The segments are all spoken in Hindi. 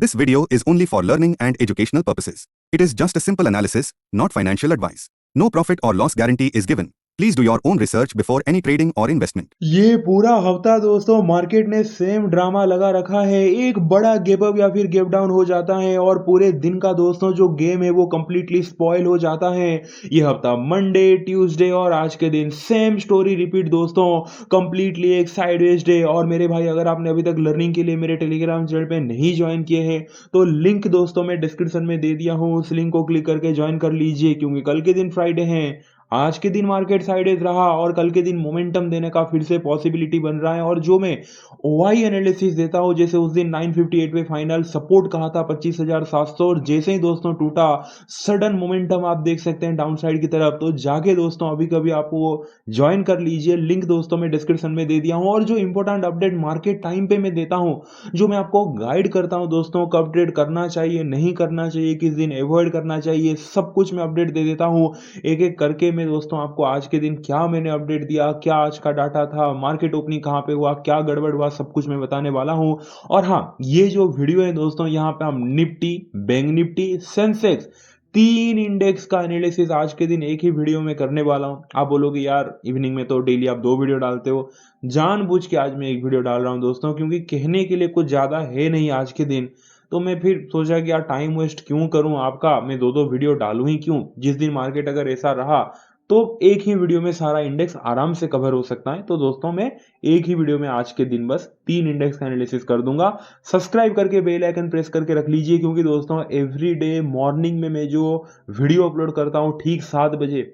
This video is only for learning and educational purposes. It is just a simple analysis, not financial advice. No profit or loss guarantee is given. Please do your own research before any trading or investment. ये पूरा हफ्ता दोस्तों मार्केट ने सेम ड्रामा लगा रखा है। एक बड़ा गैप अप या फिर गैप डाउन हो जाता है और पूरे दिन का दोस्तों जो गेम है वो कंप्लीटली स्पॉइल हो जाता है। ये हफ्ता मंडे, ट्यूसडे और आज के दिन सेम स्टोरी रिपीट दोस्तों, कंप्लीटली एक साइडवेज डे। और मेरे भाई, अगर आपने अभी तक लर्निंग के लिए मेरे टेलीग्राम चैनल पे नहीं ज्वाइन किए हैं तो लिंक दोस्तों मैं डिस्क्रिप्शन में दे दिया हूँ, उस लिंक को क्लिक करके ज्वाइन कर लीजिए, क्योंकि कल के दिन फ्राइडे है। आज के दिन मार्केट साइडेज रहा और कल के दिन मोमेंटम देने का फिर से पॉसिबिलिटी बन रहा है। और जो मैं ओआई एनालिसिस देता हूं, जैसे उस दिन 958 पे फाइनल सपोर्ट कहा था 25,700, और जैसे ही दोस्तों टूटा सडन मोमेंटम आप देख सकते हैं डाउन साइड की तरफ। तो जाके दोस्तों अभी कभी आप वो ज्वाइन कर लीजिए, लिंक दोस्तों मैं डिस्क्रिप्शन में दे दिया हूं। और जो इंपॉर्टेंट अपडेट मार्केट टाइम पे मैं देता हूं, जो मैं आपको गाइड करता हूं दोस्तों, कब ट्रेड करना चाहिए, नहीं करना चाहिए, किस दिन अवॉइड करना चाहिए, सब कुछ मैं अपडेट दे देता हूं एक एक करके। मैं दोस्तों आपको आज के दिन क्या मैंने अपडेट दिया, क्या आज का डाटा था, मार्केट ओपनिंग कहां पे हुआ, क्या गड़बड़ हुआ, सब कुछ मैं बताने वाला हूं। और हाँ, ये जो वीडियो है दोस्तों, यहाँ पे हम निफ्टी, बैंक निफ्टी, सेंसेक्स, तीन इंडेक्स का एनालिसिस आज के दिन एक ही वीडियो में करने वाला हूं। आप बोलोगे यार इवनिंग में तो डेली आप 2 वीडियो डालते हो। जानबूझ के आज मैं एक वीडियो डाल रहा हूं दोस्तों, क्योंकि कहने के लिए कुछ ज्यादा है नहीं आज के दिन। तो मैं फिर सोचा कि यार टाइम वेस्ट क्यों करूं आपका, मैं 2 वीडियो डालूं ही क्यों। जिस दिन मार्केट अगर ऐसा रहा तो एक ही वीडियो में सारा इंडेक्स आराम से कवर हो सकता है। तो दोस्तों मैं एक ही वीडियो में आज के दिन बस 3 इंडेक्स का एनालिसिस कर दूंगा। सब्सक्राइब करके बेल आइकन प्रेस करके रख लीजिए, क्योंकि दोस्तों एवरी डे मॉर्निंग में मैं जो वीडियो अपलोड करता हूँ ठीक 7 बजे,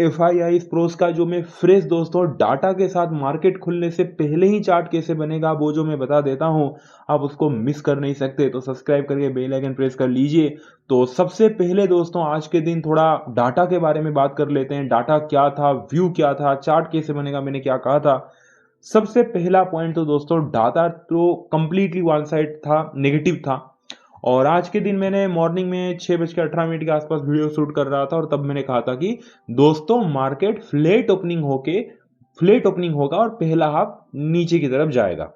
FII प्रोस का जो मैं फ्रेश दोस्तों डाटा के साथ मार्केट खुलने से पहले ही चार्ट कैसे बनेगा वो जो मैं बता देता हूं, आप उसको मिस कर नहीं सकते। तो सब्सक्राइब करके बेल आइकन प्रेस कर लीजिए। तो सबसे पहले दोस्तों आज के दिन थोड़ा डाटा के बारे में बात कर लेते हैं। डाटा क्या था, व्यू क्या था, चार्ट कैसे बनेगा, मैंने क्या कहा था। सबसे पहला पॉइंट तो दोस्तों डाटा तो कंप्लीटली वन साइड था, नेगेटिव था। और आज के दिन मैंने मॉर्निंग में 6:18 के आसपास वीडियो शूट कर रहा था, और तब मैंने कहा था कि दोस्तों मार्केट फ्लैट ओपनिंग होगा और पहला हाफ नीचे की तरफ जाएगा।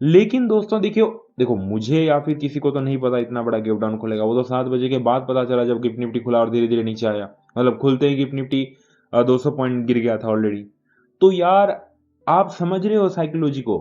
लेकिन दोस्तों देखियो, देखो मुझे या फिर किसी को तो नहीं पता इतना बड़ा गैप डाउन खुलेगा। वो तो 7 बजे के बाद पता चला, जब गिफ्ट निफ्टी खुला और धीरे धीरे नीचे आया। मतलब खुलते ही गिफ्ट निफ्टी 200 पॉइंट गिर गया था ऑलरेडी। तो यार आप समझ रहे हो साइकोलॉजी को,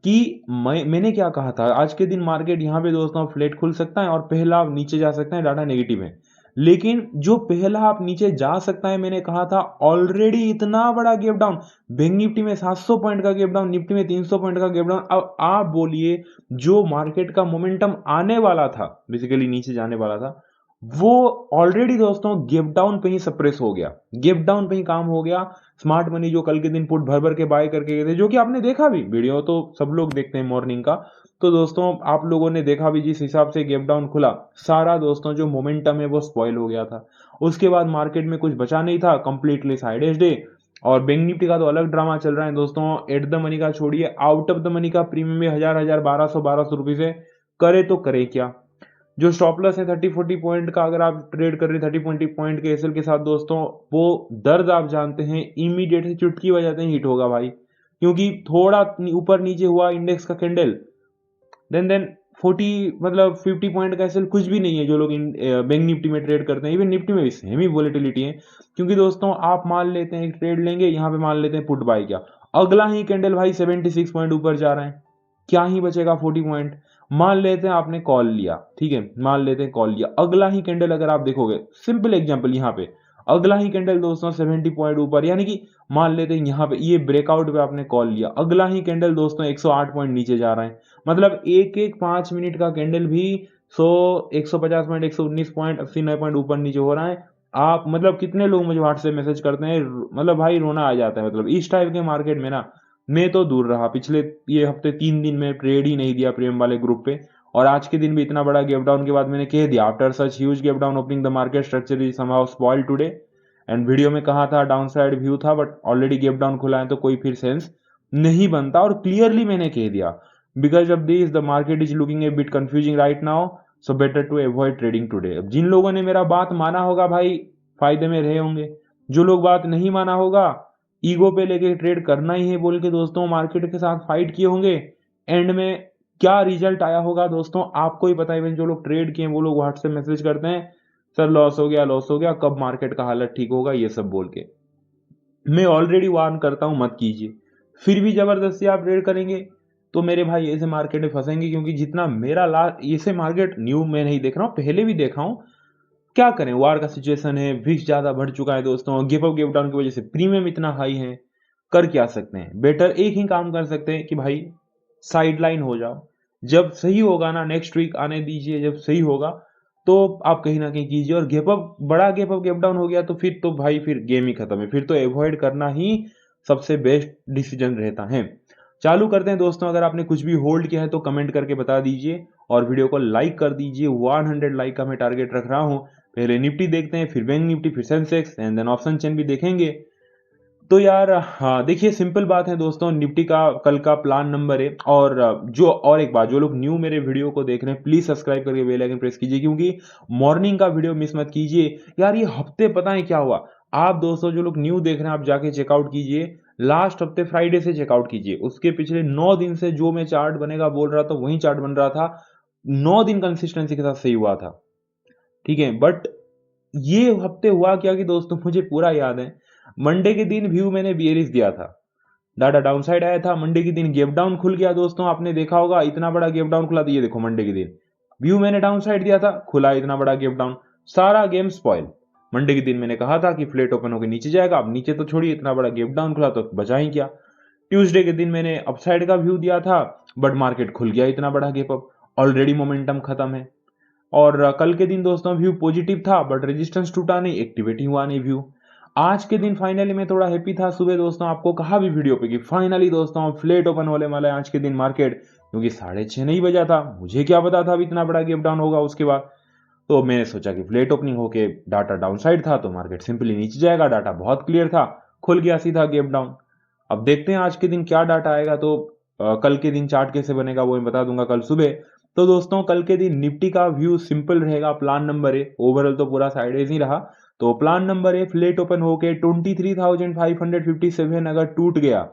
कि मैंने क्या कहा था। आज के दिन मार्केट यहाँ पे दोस्तों फ्लैट खुल सकता है और पहला आप नीचे जा सकता है, डाटा नेगेटिव है। लेकिन जो पहला आप नीचे जा सकता है, मैंने कहा था ऑलरेडी इतना बड़ा गैप डाउन। बैंक निफ्टी में 700 पॉइंट का गैप डाउन, निफ्टी में 300 पॉइंट का गैप डाउन। अब आप बोलिए, जो मार्केट का मोमेंटम आने वाला था, बेसिकली नीचे जाने वाला था, वो ऑलरेडी दोस्तों गैप डाउन पे ही सप्रेस हो गया, गैप डाउन पे ही काम हो गया। स्मार्ट मनी जो कल के दिन पुट भर भर के बाय करके गए थे, जो कि आपने देखा भी, वीडियो तो सब लोग देखते हैं मॉर्निंग का। तो दोस्तों आप लोगों ने देखा भी, जिस हिसाब से गैप डाउन खुला, सारा दोस्तों जो मोमेंटम है वो स्पॉइल हो गया था। उसके बाद मार्केट में कुछ बचा नहीं था, कंप्लीटली साइड डे। और बैंक निफ्टी का तो अलग ड्रामा चल रहा है दोस्तों। एट द मनी का छोड़िए, आउट ऑफ द मनी का प्रीमियम भी 1000 1200 रुपीज है। करे तो करे क्या। जो स्टॉप लॉस है 30-40 पॉइंट का, अगर आप ट्रेड कर रहे हैं 30-20 पॉइंट के एसएल के साथ दोस्तों, वो दर्द आप जानते हैं, इमीडिएट से चुटकी बजाते ही हिट होगा भाई। क्योंकि थोड़ा ऊपर नीचे हुआ इंडेक्स का कैंडल, देन 40 मतलब 50 पॉइंट का एसएल कुछ भी नहीं है। जो लोग बैंक निफ्टी में ट्रेड करते हैं, इवन निफ्टी में भी सेम ही वॉलेटिलिटी है। क्योंकि दोस्तों आप मान लेते हैं एक ट्रेड लेंगे, यहाँ पे मान लेते हैं पुट बाय किया, अगला ही कैंडल भाई 76 पॉइंट ऊपर जा रहा है, क्या ही बचेगा 40 पॉइंट। मान लेते हैं आपने कॉल लिया, ठीक है, मान लेते हैं कॉल लिया, अगला ही कैंडल अगर आप देखोगे, सिंपल एग्जांपल यहाँ पे, अगला ही कैंडल दोस्तों 70 पॉइंट ऊपर, यानी कि मान लेते हैं यहाँ पे ये ब्रेकआउट पे आपने कॉल लिया, अगला ही कैंडल दोस्तों 108 पॉइंट नीचे जा रहा है। मतलब एक एक 5 मिनट का कैंडल भी 150 पॉइंट, 119 पॉइंट, 89 पॉइंट ऊपर नीचे हो रहा है। आप मतलब कितने लोग मुझे व्हाट्सएप मैसेज करते हैं, मतलब भाई रोना आ जाता है। मतलब इस टाइप के मार्केट में ना मैं तो दूर रहा। पिछले ये हफ्ते 3 दिन में ट्रेड ही नहीं दिया प्रीमियम वाले ग्रुप पे। और आज के दिन भी इतना बड़ा गैप डाउन के बाद मैंने कह दिया, after such huge gap down opening the market structure is somehow spoiled today. And video में कहा था डाउन साइड व्यू था, बट ऑलरेडी गैप डाउन खुला है तो कोई फिर सेंस नहीं बनता। और क्लियरली मैंने कह दिया, because of this the market is looking a bit confusing right now, so better to avoid trading today. अब जिन लोगों ने मेरा बात माना होगा भाई फायदे में रहे होंगे, जो लोग बात नहीं माना होगा, ईगो पे लेके ट्रेड करना ही है बोल के दोस्तों मार्केट के साथ फाइट किए होंगे, एंड में क्या रिजल्ट आया होगा दोस्तों आपको ही पता है। इवन जो लोग ट्रेड किए वो लोग व्हाट्सएप मैसेज करते हैं, सर लॉस हो गया, कब मार्केट का हालत ठीक होगा, ये सब बोल के। मैं ऑलरेडी वार्न करता हूं मत कीजिए। फिर भी जबरदस्ती आप ट्रेड करेंगे तो मेरे भाई ऐसे मार्केट में फंसेंगे, क्योंकि जितना मेरा लास्ट ऐसे मार्केट न्यू में नहीं देख रहा हूं, पहले भी देखा हूं। क्या करें, वार का सिचुएशन है, विक्स ज्यादा बढ़ चुका है दोस्तों, गिव अप गिव डाउन की वजह से प्रीमियम इतना हाई है। कर क्या सकते हैं, बेटर एक ही काम कर सकते हैं कि भाई साइडलाइन हो जाओ। जब सही होगा ना, नेक्स्ट वीक आने दीजिए, जब सही होगा तो आप कहीं ना कहीं कीजिए। और बड़ा गैप अप गैप डाउन हो गया तो फिर तो भाई फिर गेम ही खत्म है, फिर तो अवॉइड करना ही सबसे बेस्ट डिसीजन रहता है। चालू करते हैं दोस्तों। अगर आपने कुछ भी होल्ड किया है तो कमेंट करके बता दीजिए और वीडियो को लाइक कर दीजिए। 100 लाइक का मैं टारगेट रख रहा हूं। पहले निफ्टी देखते हैं, फिर बैंक निफ्टी, फिर Sensex and then option chain भी देखेंगे। तो यार हाँ देखिए, सिंपल बात है दोस्तों, निफ्टी का कल का प्लान नंबर है। और एक बात, जो लोग न्यू मेरे वीडियो को देख रहे हैं प्लीज सब्सक्राइब करके बेल आइकन प्रेस कीजिए, क्योंकि मॉर्निंग का वीडियो मिस मत कीजिए। यार ये हफ्ते पता है क्या हुआ, आप दोस्तों जो लोग न्यू देख रहे हैं आप जाके चेकआउट कीजिए। लास्ट हफ्ते फ्राइडे से चेकआउट कीजिए, उसके पिछले 9 दिन से जो मैं चार्ट बनेगा बोल रहा था वही चार्ट बन रहा था। 9 दिन कंसिस्टेंसी के साथ सही हुआ था, ठीक है। बट ये हफ्ते हुआ क्या कि दोस्तों, मुझे पूरा याद है मंडे के दिन व्यू मैंने बियरिश दिया था, डाटा डाउन साइड आया था। मंडे के दिन गैप डाउन खुल गया दोस्तों, आपने देखा होगा इतना बड़ा गैप डाउन खुला था। ये देखो मंडे के दिन व्यू मैंने डाउन साइड दिया था, खुला इतना बड़ा गैप डाउन, सारा गेम स्पॉइल। मंडे के दिन मैंने कहा था कि फ्लैट ओपन होकर नीचे जाएगा, अब नीचे तो छोड़िए, इतना बड़ा गैप डाउन खुला तो बचा ही क्या। ट्यूसडे के दिन मैंने अपसाइड का व्यू दिया था, बट मार्केट खुल गया इतना बड़ा गैप अप, ऑलरेडी मोमेंटम खत्म है। और कल के दिन दोस्तों व्यू पॉजिटिव था, बट रेजिस्टेंस टूटा नहीं, एक्टिविटी हुआ नहीं व्यू। आज के दिन फाइनली मैं थोड़ा हैप्पी था। सुबह दोस्तों आपको कहा भी वीडियो पे कि फाइनली दोस्तों फ्लैट ओपन होने वाला है आज के दिन मार्केट, क्योंकि 6:30 नहीं बजा था, मुझे क्या पता था अब इतना बड़ा गैप डाउन होगा उसके बाद। तो मैंने सोचा कि फ्लैट ओपनिंग होके डाटा डाउन साइड था तो मार्केट सिंपली नीचे जाएगा, डाटा बहुत क्लियर था, खुल गया सीधा गैप डाउन। अब देखते हैं आज के दिन क्या डाटा आएगा। तो कल के दिन चार्ट कैसे बनेगा वो मैं बता दूंगा कल सुबह। तो दोस्तों कल के दिन निफ्टी का व्यू सिंपल रहेगा, प्लान नंबर है, ओवरऑल तो पूरा साइडवेज ही रहा। तो प्लान नंबर है फ्लैट ओपन होके 23,557 अगर टूट गया,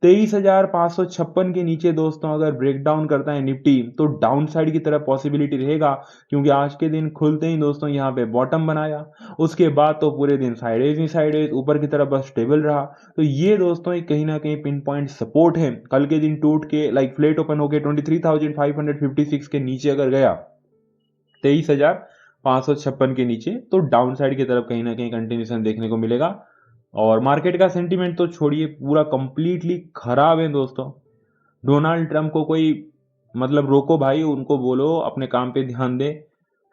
23,556 के नीचे दोस्तों अगर ब्रेक डाउन करता है निफ्टी तो डाउन साइड की तरफ पॉसिबिलिटी रहेगा, क्योंकि आज के दिन खुलते ही दोस्तों यहाँ पे बॉटम बनाया, उसके बाद तो पूरे दिन साइडेज ही साइडेज ऊपर की तरफ बस स्टेबल रहा। तो ये दोस्तों एक कहीं ना कहीं पिन पॉइंट सपोर्ट है। कल के दिन टूट के लाइक फ्लैट ओपन होके 23,556 के नीचे अगर गया, 23,556 के नीचे, तो डाउन साइड की तरफ कहीं ना कहीं कंटिन्यूशन देखने को मिलेगा। और मार्केट का सेंटीमेंट तो छोड़िए, पूरा कंप्लीटली खराब है दोस्तों। डोनाल्ड ट्रंप को कोई मतलब रोको भाई, उनको बोलो अपने काम पे ध्यान दे।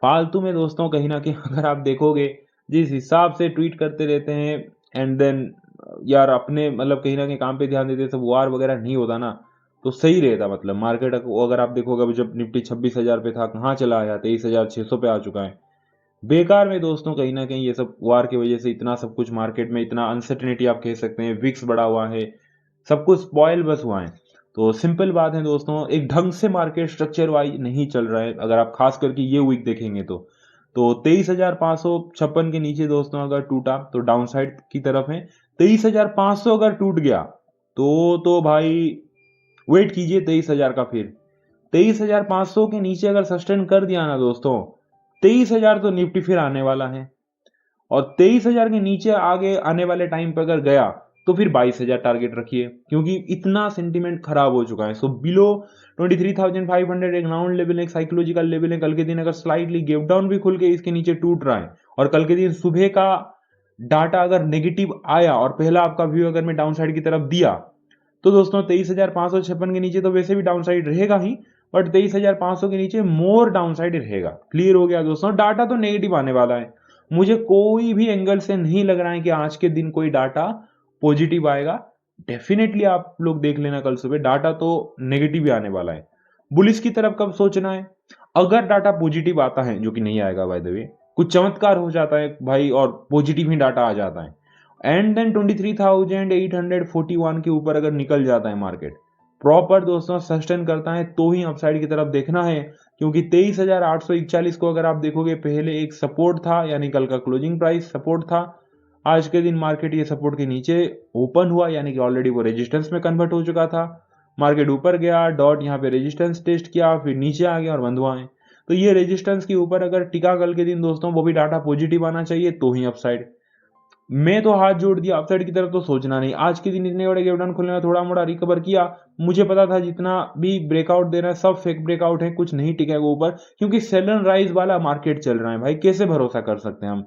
फालतू में दोस्तों कहीं ना कहीं अगर आप देखोगे जिस हिसाब से ट्वीट करते रहते हैं एंड देन यार अपने मतलब कहीं ना कहीं काम पे ध्यान देते, सब वार वगैरह नहीं होता ना तो सही रहता। मतलब मार्केट अगर आप देखोगे अभी जब निफ्टी 26,000 पे था कहाँ चला आया, 23,600 पे आ चुका है। बेकार में दोस्तों कहीं ना कहीं ये सब वार की वजह से इतना सब कुछ मार्केट में, इतना अनसर्टेनिटी आप कह सकते हैं, विक्स बढ़ा हुआ है, सब कुछ स्पॉइल बस हुआ है। तो सिंपल बात है दोस्तों, एक ढंग से मार्केट स्ट्रक्चर वाइज नहीं चल रहा है अगर आप खास करके ये वीक देखेंगे तो 23,556 के नीचे दोस्तों अगर टूटा तो डाउन साइड की तरफ है। 23,500 अगर टूट गया तो भाई वेट कीजिए 23,000 का। फिर 23,500 के नीचे अगर सस्टेन कर दिया ना दोस्तों, 23,000 तो निफ्टी फिर आने वाला है। और 23,000 के नीचे आगे आने वाले टाइम पे अगर गया तो फिर 22,000 टारगेट रखिए, क्योंकि इतना सेंटीमेंट खराब हो चुका है। सो बिलो 23,500 एक राउंड लेवल, एक साइकोलॉजिकल लेवल है। कल के दिन अगर स्लाइटली गैप डाउन भी खुल के इसके नीचे टूट रहा है और कल के दिन सुबह का डाटा अगर नेगेटिव आया और पहला आपका व्यू अगर मैं डाउन साइड की तरफ दिया तो दोस्तों 23,556 के नीचे तो वैसे भी डाउन साइड रहेगा ही, बट 23,500 के नीचे मोर डाउन साइड रहेगा। क्लियर हो गया दोस्तों, डाटा तो नेगेटिव आने वाला है। मुझे कोई भी एंगल से नहीं लग रहा है कि आज के दिन कोई डाटा पॉजिटिव आएगा। डेफिनेटली आप लोग देख लेना कल सुबह डाटा तो नेगेटिव ही आने वाला है। बुलिस की तरफ कब सोचना है, अगर डाटा पॉजिटिव आता है, जो कि नहीं आएगा बाय द वे, कुछ चमत्कार हो जाता है भाई और पॉजिटिव ही डाटा आ जाता है एंड देन 23,841 के ऊपर अगर निकल जाता है मार्केट, प्रॉपर दोस्तों सस्टेन करता है तो ही अपसाइड की तरफ देखना है। क्योंकि 23,841 को अगर आप देखोगे पहले एक सपोर्ट था, यानी कल का क्लोजिंग प्राइस सपोर्ट था। आज के दिन मार्केट ये सपोर्ट के नीचे ओपन हुआ, यानी कि ऑलरेडी वो रेजिस्टेंस में कन्वर्ट हो चुका था। मार्केट ऊपर गया, डॉट यहाँ पे रेजिस्टेंस टेस्ट किया, फिर नीचे आ गया और बंद हुआ है। तो ये रेजिस्टेंस के ऊपर अगर टिका कल के दिन दोस्तों, वो भी डाटा पॉजिटिव आना चाहिए तो ही अपसाइड। मैं तो हाथ जोड़ दिया, अपसाइड की तरफ तो सोचना नहीं। आज के दिन इतने बड़े गैप डाउन खुलने में थोड़ा मोड़ा रिकवर किया, मुझे पता था जितना भी ब्रेकआउट दे रहा है सब फेक ब्रेकआउट है, कुछ नहीं टिकेगा ऊपर, क्योंकि सेल एंड राइज वाला मार्केट चल रहा है भाई, कैसे भरोसा कर सकते हैं हम।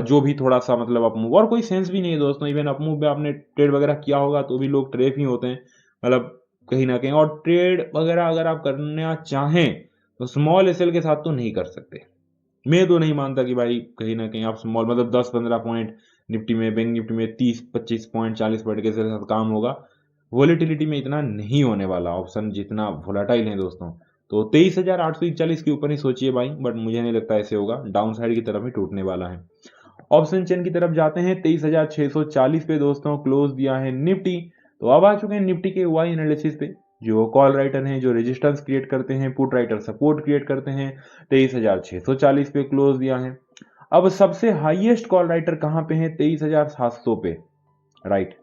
जो भी थोड़ा सा मतलब अपमूव, और कोई सेंस भी नहीं है दोस्तों। इवन अपमूव में आपने ट्रेड वगैरह किया होगा तो भी लोग ट्रेप ही होते हैं, मतलब कहीं ना कहीं। और ट्रेड वगैरह अगर आप करना चाहें तो स्मॉल एसएल के साथ तो नहीं कर सकते। मैं तो नहीं मानता कि भाई कहीं ना कहीं आप स्मॉल मतलब 10-15 पॉइंट निफ्टी में, बैंक निफ्टी में 30-25 पॉइंट 40 पॉइंट के साथ काम होगा। वोलेटिलिटी में इतना नहीं होने वाला, ऑप्शन जितना वोलाटाइल है दोस्तों। तो 23,841 के ऊपर ही सोचिए भाई, बट मुझे नहीं लगता ऐसे होगा, डाउन साइड की तरफ ही टूटने वाला है। ऑप्शन चेन की तरफ जाते हैं, 23,640 पे दोस्तों क्लोज दिया है निफ्टी। तो अब आ चुके हैं निफ्टी के वाई एनालिसिस पे। जो कॉल राइटर हैं, जो रेजिस्टेंस क्रिएट करते हैं, पुट राइटर सपोर्ट क्रिएट करते हैं, 23,640 पे क्लोज दिया है। अब सबसे हाईएस्ट कॉल राइटर कहां पे है? 23,700 पे, राइट।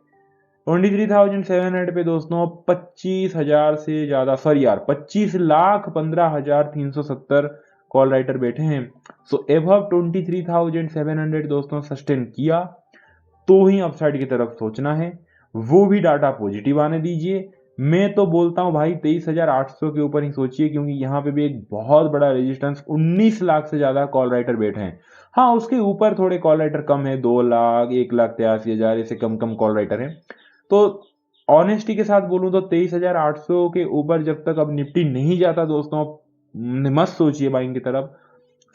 23,700 पे दोस्तों 25,000 से ज्यादा, सॉरी यार 25,15,370 कॉल राइटर बैठे हैं। सो एबव 23,700 दोस्तों सस्टेन किया तो ही अपसाइड की तरफ सोचना है, वो भी डाटा पॉजिटिव आने दीजिए। मैं तो बोलता हूं भाई 23,800 के ऊपर ही सोचिए, क्योंकि यहाँ पे भी एक बहुत बड़ा रेजिस्टेंस 19 लाख से ज्यादा कॉल राइटर बैठे हैं। हाँ, उसके ऊपर थोड़े कॉल राइटर कम है, 2 लाख 1,83,000 ऐसे कम कम कॉल राइटर है। तो ऑनेस्टी के साथ बोलूं तो 23,800 के ऊपर जब तक अब निफ्टी नहीं जाता दोस्तों, मत सोचिए बाइंग की तरफ।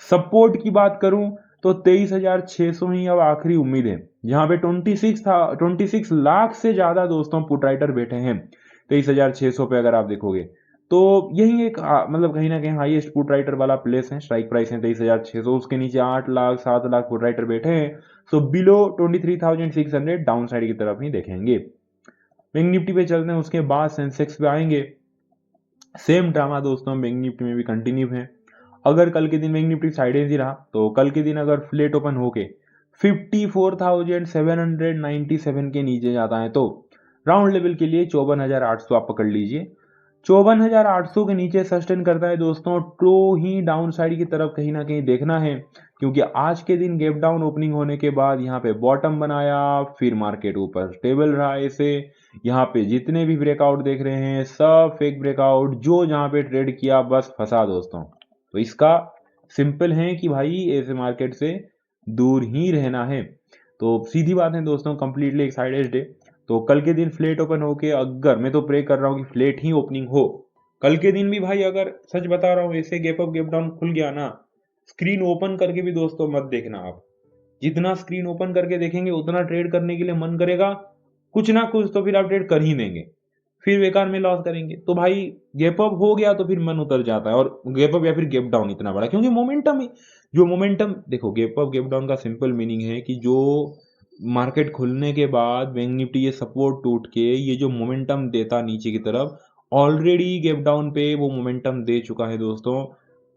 सपोर्ट की बात करूं तो 23,600 ही अब आखिरी उम्मीद है, जहां पे 26 लाख से ज्यादा दोस्तों पुट राइटर बैठे हैं 23,600 पे। अगर आप देखोगे तो यही एक मतलब कहीं ना कहीं हाईएस्ट पुट राइटर वाला प्लेस है, स्ट्राइक प्राइस है 23,600, उसके नीचे 8 लाख 7 लाख पुट राइटर बैठे हैं। सो बिलो 23,600 डाउन साइड की तरफ ही देखेंगे। बैंक निफ्टी पे चलते हैं, उसके बाद सेंसेक्स पे आएंगे। सेम ड्रामा दोस्तों बैंक निफ्टी में भी कंटिन्यू है। अगर कल के दिन बैंक निफ्टी साइडेज ही रहा तो कल के दिन अगर फ्लेट ओपन होके 54,797 के नीचे जाता है तो राउंड लेवल के लिए 54,800 आप पकड़ लीजिए। 54,800 के नीचे सस्टेन करता है दोस्तों तो ही डाउन साइड की तरफ कहीं ना कहीं देखना है, क्योंकि आज के दिन गैप डाउन ओपनिंग होने के बाद यहाँ पे बॉटम बनाया, फिर मार्केट ऊपर स्टेबल रहा ऐसे। यहाँ पे जितने भी ब्रेकआउट देख रहे हैं सब फेक ब्रेकआउट, जो जहाँ पे ट्रेड किया बस फंसा दोस्तों। तो इसका सिंपल है कि भाई ऐसे मार्केट से दूर ही रहना है। तो सीधी बात है दोस्तों, कंप्लीटली एक्साइटेड डे। तो कल के दिन फ्लेट ओपन होके, अगर मैं तो प्रे कर रहा हूँ कि फ्लेट ही ओपनिंग हो कल के दिन भी भाई। अगर सच बता रहा हूँ ऐसे गैप अप गैप डाउन खुल गया ना, स्क्रीन ओपन करके भी दोस्तों मत देखना आप। जितना स्क्रीन ओपन करके देखेंगे उतना ट्रेड करने के लिए मन करेगा, कुछ ना कुछ तो फिर आप ट्रेड कर ही देंगे, फिर बेकार में लॉस करेंगे। तो भाई गैप अप हो गया तो फिर मन उतर जाता है, और गैप अप या फिर गैप डाउन इतना बड़ा, क्योंकि मोमेंटम ही जो मोमेंटम देखो, गैप अप गैप डाउन का सिंपल मीनिंग है कि जो मार्केट खुलने के बाद बैंक निफ्टी ये सपोर्ट टूट के ये जो मोमेंटम देता नीचे की तरफ, ऑलरेडी गैप डाउन पे वो मोमेंटम दे चुका है दोस्तों।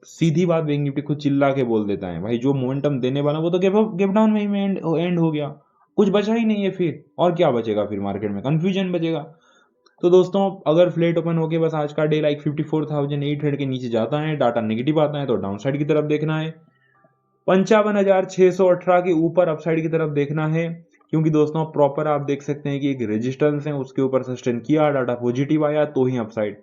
सीधी बात, बैंक निफ्टी खुद चिल्ला के बोल देता है भाई जो मोमेंटम देने वाला वो तो गैप डाउन में ही एंड हो गया, कुछ बचा ही नहीं है फिर। और क्या बचेगा फिर मार्केट में? कंफ्यूजन बचेगा। तो दोस्तों अगर फ्लेट ओपन होके बस आज का डे लाइक 54,800 के नीचे जाता है, डाटा नेगेटिव आता है, तो डाउन साइड की तरफ देखना है। 55,618 के ऊपर अपसाइड की तरफ देखना है, क्योंकि दोस्तों प्रॉपर आप देख सकते हैं कि एक रेजिस्टेंस है, उसके ऊपर सस्टेन किया, डाटा पॉजिटिव आया तो ही अपसाइड।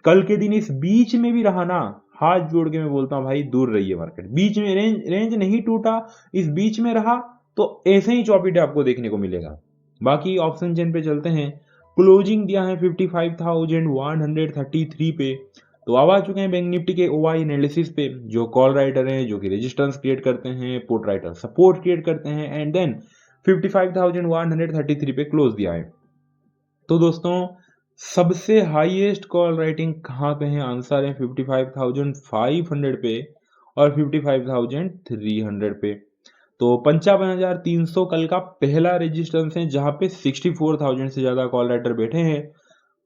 कल के दिन इस बीच में भी रहा ना, हाथ जोड़ के मैं बोलता हूं भाई दूर रहिए मार्केट। बीच में रेंज नहीं टूटा, इस बीच में रहा तो ऐसे ही चौपीटे आपको देखने को मिलेगा। बाकी ऑप्शन चेन पे चलते हैं। क्लोजिंग दिया है 55,133 पे। तो अब आ चुके हैं बैंक निफ्टी के ओआई एनालिसिस पे। जो कॉल राइटर हैं, जो कि रेजिस्टेंस क्रिएट करते हैं, पुट राइटर सपोर्ट क्रिएट करते हैं, एंड देन 55,133 पे क्लोज दिया है। तो दोस्तों सबसे हाईएस्ट कॉल राइटिंग कहाँ पे है? आंसर है 55,500 पे और 55,300 पे। तो 55,300 कल का पहला रेजिस्टेंस है, जहां पे 64,000 से ज्यादा कॉल राइटर बैठे हैं।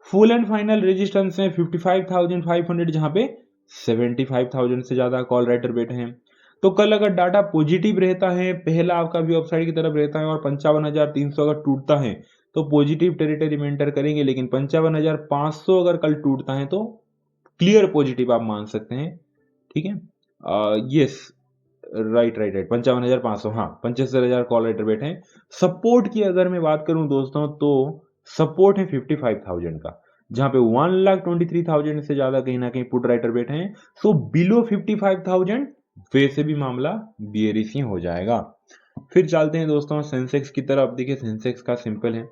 फुल एंड फाइनल रेजिस्टेंस है 55,500, जहां पे 75,000 से ज्यादा कॉल राइटर बैठे हैं। तो कल अगर डाटा पॉजिटिव रहता है, पहला आपका व्यू अपसाइड की तरफ रहता है और 55,300 अगर टूटता है तो पॉजिटिव टेरिटरी में एंटर करेंगे, लेकिन 55,500 अगर कल टूटता है तो क्लियर पॉजिटिव आप मान सकते हैं। ठीक है, यस, राइट 55,500, हाँ 75,000 कॉल राइटर बैठे हैं। सपोर्ट की अगर मैं बात करूं दोस्तों तो सपोर्ट है 55,000 का, जहां पे 1,23,000 से ज्यादा कहीं ना कहीं पुट राइटर बैठे हैं। सो बिलो 55,000 वैसे भी मामला बियरिश ही हो जाएगा। फिर चलते हैं दोस्तों सेंसेक्स की तरफ। देखिए सेंसेक्स का सिंपल है,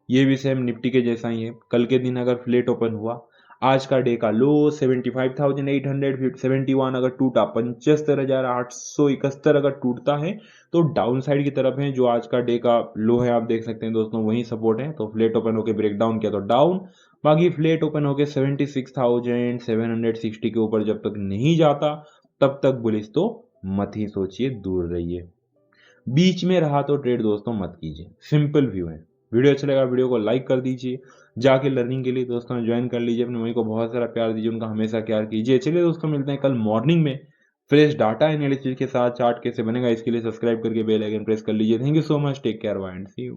ये भी सेम निफ्टी के जैसा ही है। कल के दिन अगर फ्लैट ओपन हुआ, आज का डे का लो 75,871 अगर टूटा, 75,871 अगर टूटता है तो डाउन साइड की तरफ है। जो आज का डे का लो है आप देख सकते हैं दोस्तों, वही सपोर्ट है। तो फ्लैट ओपन होकर ब्रेक डाउन किया तो डाउन, बाकी फ्लैट ओपन होकर 76,760 के ऊपर जब तक नहीं जाता तब तक बुलिश तो मत ही सोचिए, दूर रहिए। बीच में रहा तो ट्रेड दोस्तों मत कीजिए, सिंपल व्यू है। वीडियो अच्छा लगा वीडियो को लाइक कर दीजिए, जाके लर्निंग के लिए दोस्तों ज्वाइन कर लीजिए, अपने भाई को बहुत सारा प्यार दीजिए, उनका हमेशा प्यार कीजिए। चलिए दोस्तों मिलते हैं कल मॉर्निंग में फ्रेश डाटा एनालिसिस के साथ। चार्ट कैसे बनेगा इसके लिए सब्सक्राइब करके बेल आइकन प्रेस कर लीजिए। Thank you so much, take care, bye and see you.